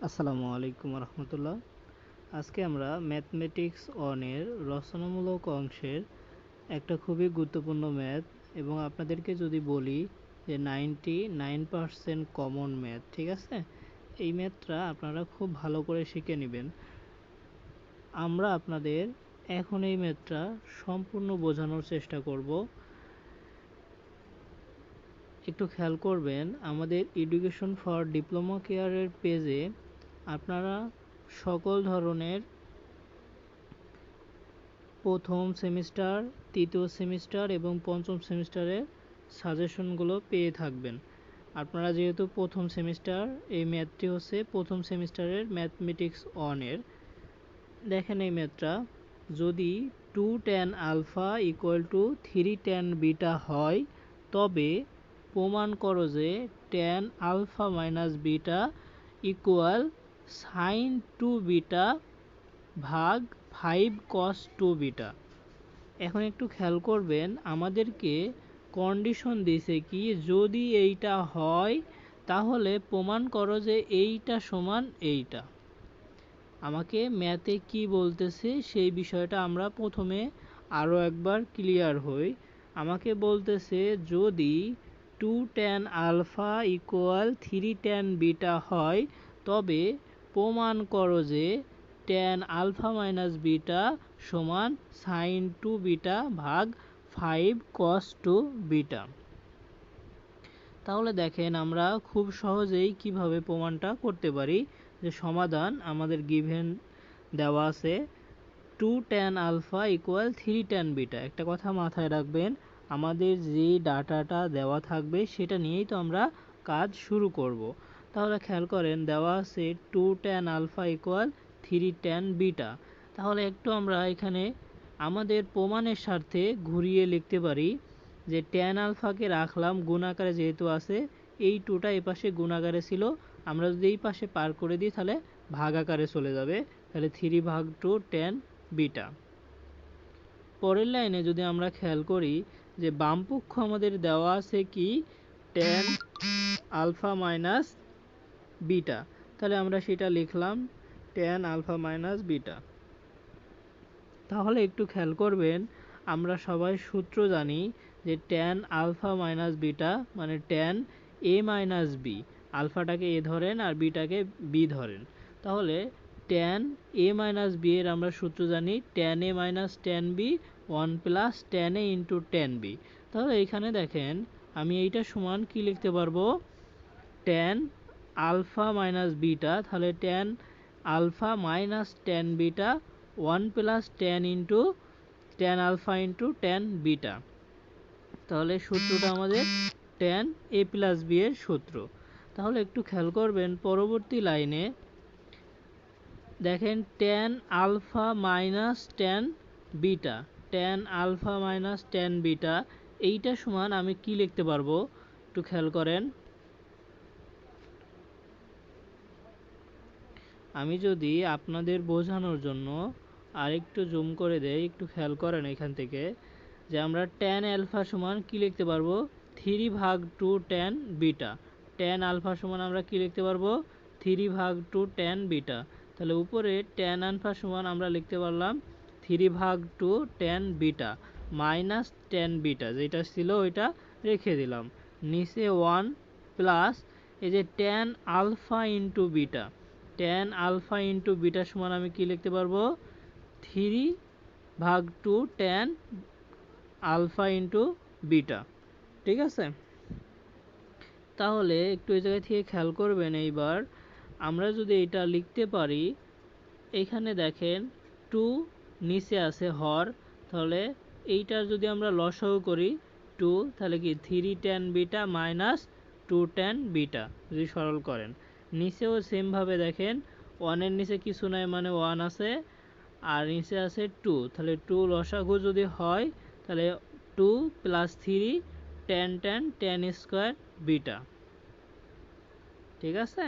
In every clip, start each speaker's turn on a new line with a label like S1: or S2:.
S1: আসসালামু আলাইকুম রহমতুল্লাহ। আজকে আমরা ম্যাথমেটিক্স ওয়ানের রচনামূলক অংশের একটা খুবই গুরুত্বপূর্ণ ম্যাথ এবং আপনাদেরকে যদি বলি যে 99% কমন ম্যাথ, ঠিক আছে? এই ম্যাথটা আপনারা খুব ভালো করে শিখে নেবেন। আমরা আপনাদের এখন এই ম্যাথটা সম্পূর্ণ বোঝানোর চেষ্টা করব। একটু খেয়াল করবেন, আমাদের এডুকেশন ফর ডিপ্লোমা কেয়ারের পেজে আপনারা সকল ধরনের প্রথম সেমিস্টার, তৃতীয় সেমিস্টার এবং পঞ্চম সেমিস্টারের সাজেশনগুলো পেয়ে থাকবেন। আপনারা যেহেতু প্রথম সেমিস্টার, এই ম্যাথটি হচ্ছে প্রথম সেমিস্টারের ম্যাথমেটিক্স ওয়ানের। দেখেন এই ম্যাথটা, যদি 2 tan alpha equal to 3 tan beta হয় তবে প্রমাণ করো যে tan alpha minus beta equal sine 2 beta ভাগ 5 cos 2 বিটা। এখন একটু খেয়াল করবেন, আমাদেরকে কন্ডিশন দিয়েছে কি, যদি এইটা হয় তাহলে প্রমাণ করো যে এইটা সমান এইটা। আমাকে ম্যাথে কি বলতেছে সেই বিষয়টা আমরা প্রথমে আরও একবার ক্লিয়ার হই। আমাকে বলতেছে যদি 2 tan alpha equal 3 tan beta হয় তবে প্রমাণ করো যে tan আলফা মাইনাস বিটা সমান সাইন 2 বিটা ভাগ 5 cos 2 বিটা। তাহলে দেখেন আমরা খুব সহজেই কিভাবে প্রমাণটা করতে পারি। যে সমাধান আমাদের গিভেন দেওয়া আছে 2 tan alpha equal 3 tan beta. একটা কথা মাথায় রাখবেন, আমাদের যে ডাটাটা দেওয়া থাকবে সেটা নিয়েই তো আমরা কাজ শুরু করব। তাহলে খেয়াল করেন, দেওয়া আছে 2 tan alpha equal 3 tan beta. তাহলে একটু আমরা এখানে আমাদের প্রমাণের স্বার্থে ঘুরিয়ে লিখতে পারি যে tan আলফাকে রাখলাম গুণ আকারে, যেহেতু আছে এই 2টা এই পাশে গুণ আকারে ছিল, আমরা যদি এই পাশে পার করে দিই তাহলে ভাগ আকারে চলে যাবে, তাহলে 3 ভাগ 2 tan বিটা। পরের লাইনে যদি আমরা খেয়াল করি যে বাম পক্ষ আমাদের দেওয়া আছে কি tan আলফা মাইনাস বিটা, তাহলে আমরা সেটা লিখলাম tan আলফা মাইনাস বিটা। তাহলে একটু খেয়াল করবেন, আমরা সবাই সূত্র জানি যে tan আলফা মাইনাস বিটা মানে tan a মাইনাস বি। আলফাটাকে এ ধরেন আর বিটাকে বি ধরেন। তাহলে tan a মাইনাস বি এর আমরা সূত্র জানি tan a minus tan b 1 plus tan a into tan b। তাহলে এইখানে দেখেন আমি এইটা সমান কি লিখতে পারবো, tan আলফা মাইনাস বিটা, তাহলে tan alpha minus tan beta 1 plus tan into tan alpha into tan beta. তাহলে সূত্রটা আমাদের tan a প্লাস বি এর সূত্র। তাহলে একটু খেয়াল করবেন পরবর্তী লাইনে, দেখেন tan alpha minus tan beta, tan alpha minus tan beta, এইটা সমান আমি কি লিখতে পারবো একটু খেয়াল করেন। আমি যদি আপনাদের বোঝানোর জন্য আরেকটু জুম করে দেই, একটু খেয়াল করেন এখান থেকে, যে আমরা tan আলফা সমান কি লিখতে পারবো 3 ভাগ 2 tan বিটা। tan আলফা সমান আমরা কি লিখতে পারবো 3 ভাগ 2 tan বিটা। তাহলে উপরে tan আলফা সমান আমরা লিখতে পারলাম 3 ভাগ 2 tan beta minus tan beta, যেটা ছিল ওইটা রেখে দিলাম। নিচে 1 প্লাস এই যে tan alpha into beta, tan alpha into beta সমান আমি কি লিখতে পারবো 3 ভাগ 2 tan আলফা ইন্টু বিটা। ঠিক আছে, তাহলে একটু এই জায়গা থেকে খেয়াল করবেন, এইবার আমরা যদি এটা লিখতে পারি, এখানে দেখেন 2 নিচে আছে হর, তাহলে এইটার যদি আমরা লসাগু করি 2, তাহলে কি 3 tan beta minus 2 tan beta যদি সরল করেন। নিচেও সেমভাবে দেখেন 1 এর নিচে কিছু নাই মানে 1 আছে, আর নিচে আছে 2, তাহলে 2 লসাগু যদি হয় তাহলে 2 plus 3 tan tan tan square beta. ঠিক আছে,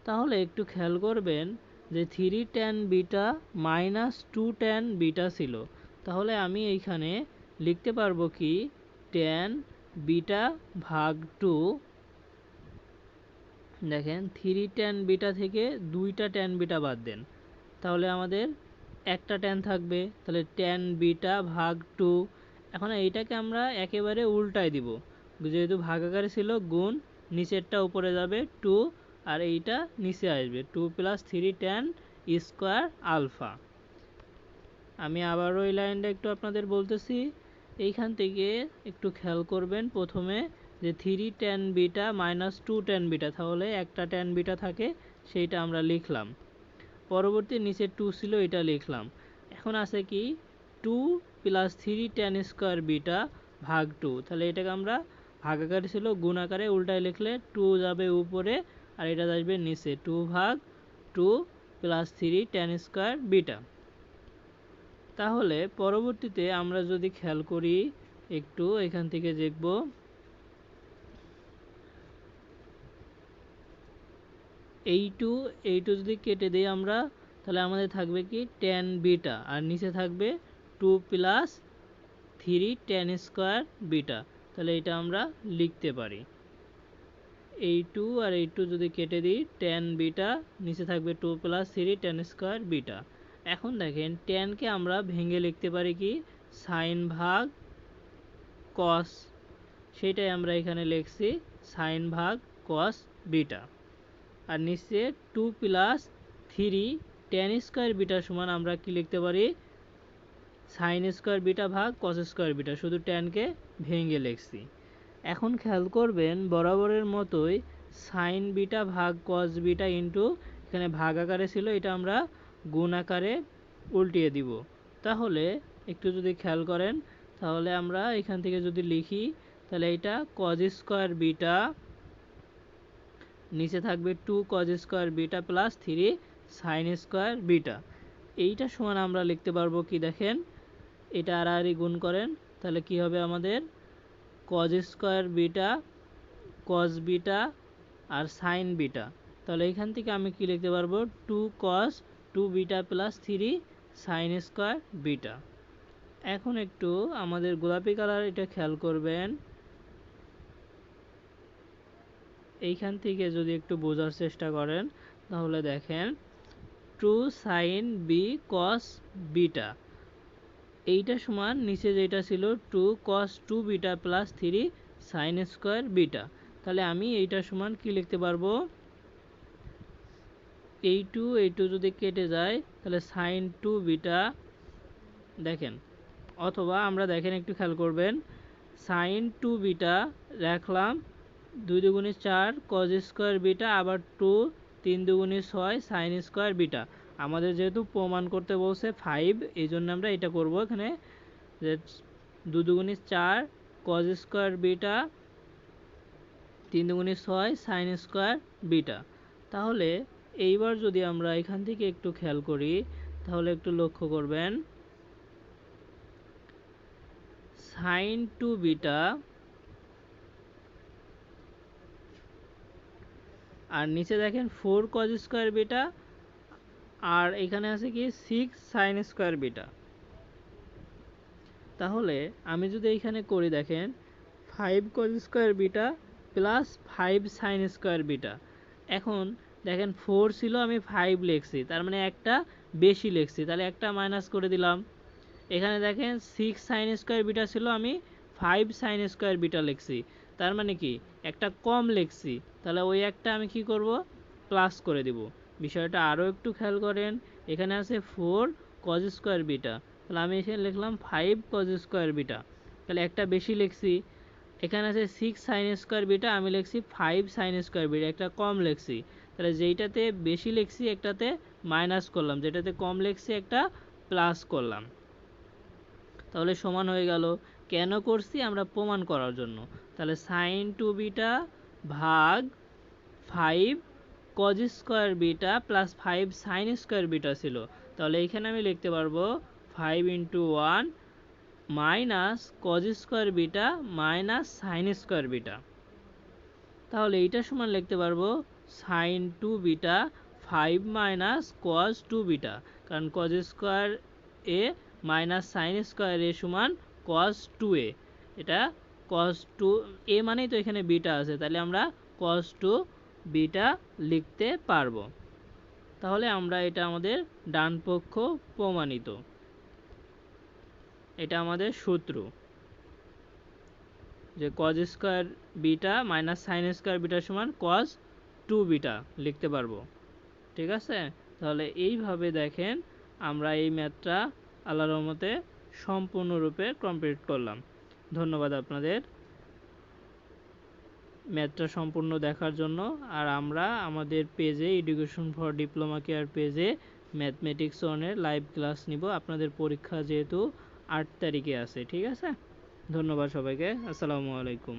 S1: তাহলে একটু খেয়াল করবেন যে 3 tan beta minus 2 tan beta ছিল, তাহলে আমি এইখানে লিখতে পারবো কি tan বিটা ভাগ 2 দেখেন 3 tan বিটা থেকে 2টা tan বিটা বাদ দেন, তাহলে আমাদের একটা tan থাকবে, তাহলে tan বিটা ভাগ 2। এখন এইটাকে আমরা একেবারে উল্টায় দিব, যেহেতু ভাগাকারে ছিল গুণ, নিচেরটা উপরে যাবে 2 আর এইটা নিচে আসবে 2 + 3 tan স্কয়ার আলফা। আমি আবারও এই লাইনটা একটু আপনাদের বলতেছি, এইখান থেকে একটু খেয়াল করবেন প্রথমে যে 3 tan beta minus 2 tan beta, তাহলে একটা tan বিটা থাকে সেইটা আমরা লিখলাম, পরবর্তী নিচে 2 ছিল এটা লিখলাম। এখন আছে কি 2 + 3 tan স্কয়ার বিটা ভাগ 2, তাহলে এটাকে আমরা ভাগাকারে ছিল গুণ আকারে উল্টায় লিখলে 2 যাবে উপরে আর এটা আসবে নিচে 2 ভাগ 2 + 3 tan স্কয়ার বিটা। তাহলে পরবর্তীতে আমরা যদি খেয়াল করি একটু এখান থেকে দেখব, এই টু যদি কেটে দিই আমরা, তাহলে আমাদের থাকবে কি tan বিটা আর নিচে থাকবে 2 + 3 tan স্কয়ার বিটা, তাহলে এটা আমরা লিখতে পারি। এই 2 আর এই 2 যদি কেটে দিই, tan বিটা নিচে থাকবে 2 + 3 tan স্কয়ার বিটা। এখন দেখেন tan কে আমরা ভেঙে লিখতে পারি কি sin ভাগ cos, সেটাই আমরা এখানে লিখছি sin ভাগ cos বিটা। আর নিচে 2 + 3 tan স্কয়ার বিটা সমান আমরা কি লিখতে পারি sin স্কয়ার বিটা ভাগ cos স্কয়ার বিটা, শুধু tan কে ভেঙে লিখছি। এখন খেয়াল করবেন বরাবরের মতোই sin বিটা ভাগ cos বিটা ইনটু, এখানে ভাগ আকারে ছিল এটা আমরা গুণ আকারে উল্টিয়ে দিব। তাহলে একটু যদি খেয়াল করেন, তাহলে আমরা এখান থেকে যদি লিখি, তাহলে এটা cos স্কয়ার বিটা নিচে থাকবে 2 cos square beta plus 3 sin square beta. এইটা সমান আমরা লিখতে পারবো কি দেখেন, এটা আর গুণ করেন, তাহলে কি হবে আমাদের cos square beta cos beta আর sin বিটা, তাহলে এখান থেকে আমি কি লিখতে পারবো 2 cos 2 beta plus 3 sin square beta. এখন একটু আমাদের গোলাপি কালার এটা খেয়াল করবেন, এইখান থেকে যদি একটু বোঝার চেষ্টা করেন তাহলে দেখেন 2 sin b cos বিটা, এইটা সমান নিচে যেটা ছিল 2 cos 2 beta plus 3 sin square beta. তাহলে আমি এইটা সমান কি লিখতে পারবো, এই টু যদি কেটে যায় তাহলে sin 2 বিটা, দেখেন অথবা আমরা দেখেন একটু খেয়াল করবেন sin 2 বিটা রাখলাম 2 দুগুণে 4 cos স্কয়ার বিটা, আবার 2 3 দুগুণে 6 sin স্কয়ার বিটা। আমাদের যেহেতু প্রমাণ করতে বলছে 5, এই জন্য আমরা এটা করব এখানে যে 2 দুগুণে 4 cos স্কয়ার বিটা 3 দুগুণে 6 sin স্কয়ার বিটা। তাহলে এইবার যদি আমরা এখান থেকে একটু খেয়াল করি তাহলে একটু লক্ষ্য করবেন sin 2 বিটা আর নিচে দেখেন 4 cos স্কয়ার বিটা আর এখানে আছে কি 6 sin স্কয়ার বিটা। তাহলে আমি যদি এইখানে করি দেখেন 5 cos square beta plus 5 sin square beta. এখন দেখেন 4 ছিল আমি 5 লিখছি, তার মানে একটা বেশি লিখছি, তাহলে একটা মাইনাস করে দিলাম। এখানে দেখেন 6 sin স্কয়ার বিটা ছিল, আমি 5 sin স্কয়ার বিটা লিখছি, তার মানে কি একটা কম লিখছি, তাহলে ওই একটা আমি কি করব প্লাস করে দিব। বিষয়টা আরও একটু খেয়াল করেন, এখানে আছে 4 cos স্কয়ার বিটা, তাহলে আমি এখানে লিখলাম 5 cos স্কয়ার বিটা, তাহলে একটা বেশি লিখছি। এখানে আছে 6 sin স্কয়ার বিটা, আমি লিখছি 5 sin স্কয়ার বিটা, একটা কম লিখছি, তাহলে যেইটাতে বেশি লিখছি একটাতে মাইনাস করলাম, যেটাতে কম লিখছি একটা প্লাস করলাম, তাহলে সমান হয়ে গেল। কেন করছি আমরা প্রমাণ করার জন্য। তাহলে sin 2 বিটা ভাগ 5 cos square beta plus 5 sin square beta ছিল, তাহলে এখানে আমি লিখতে পারবো 5 × 1 minus cos square beta minus sin square beta. তাহলে এইটা সমান লিখতে পারবো sin 2 beta 5 minus cos 2 beta, কারণ cos স্কয়ার এ মাইনাস sin স্কয়ার এ সমান cos 2a, এটা cos 2 এ মানেই তো এখানে বিটা আছে, তাহলে আমরা cos 2 বিটা লিখতে পারবো। তাহলে আমরা এটা আমাদের ডান পক্ষ প্রমাণিত, এটা আমাদের সূত্র যে cos square beta minus sine square beta সমান cos 2 বিটা লিখতে পারবো। ঠিক আছে, তাহলে এইভাবে দেখেন আমরা এই ম্যাথটা আল্লাহর রহমতে সম্পূর্ণরূপে কমপ্লিট করলাম। ধন্যবাদ আপনাদের ম্যাথটা সম্পূর্ণ দেখার জন্য। আর আমরা আমাদের পেজে এডুকেশন ফর ডিপ্লোমা কেয়ার পেজে ম্যাথমেটিক্স 1-এর লাইভ ক্লাস নিব, আপনাদের পরীক্ষা যেহেতু 8 তারিখে আছে। ঠিক আছে, ধন্যবাদ সবাইকে, আসসালামু আলাইকুম।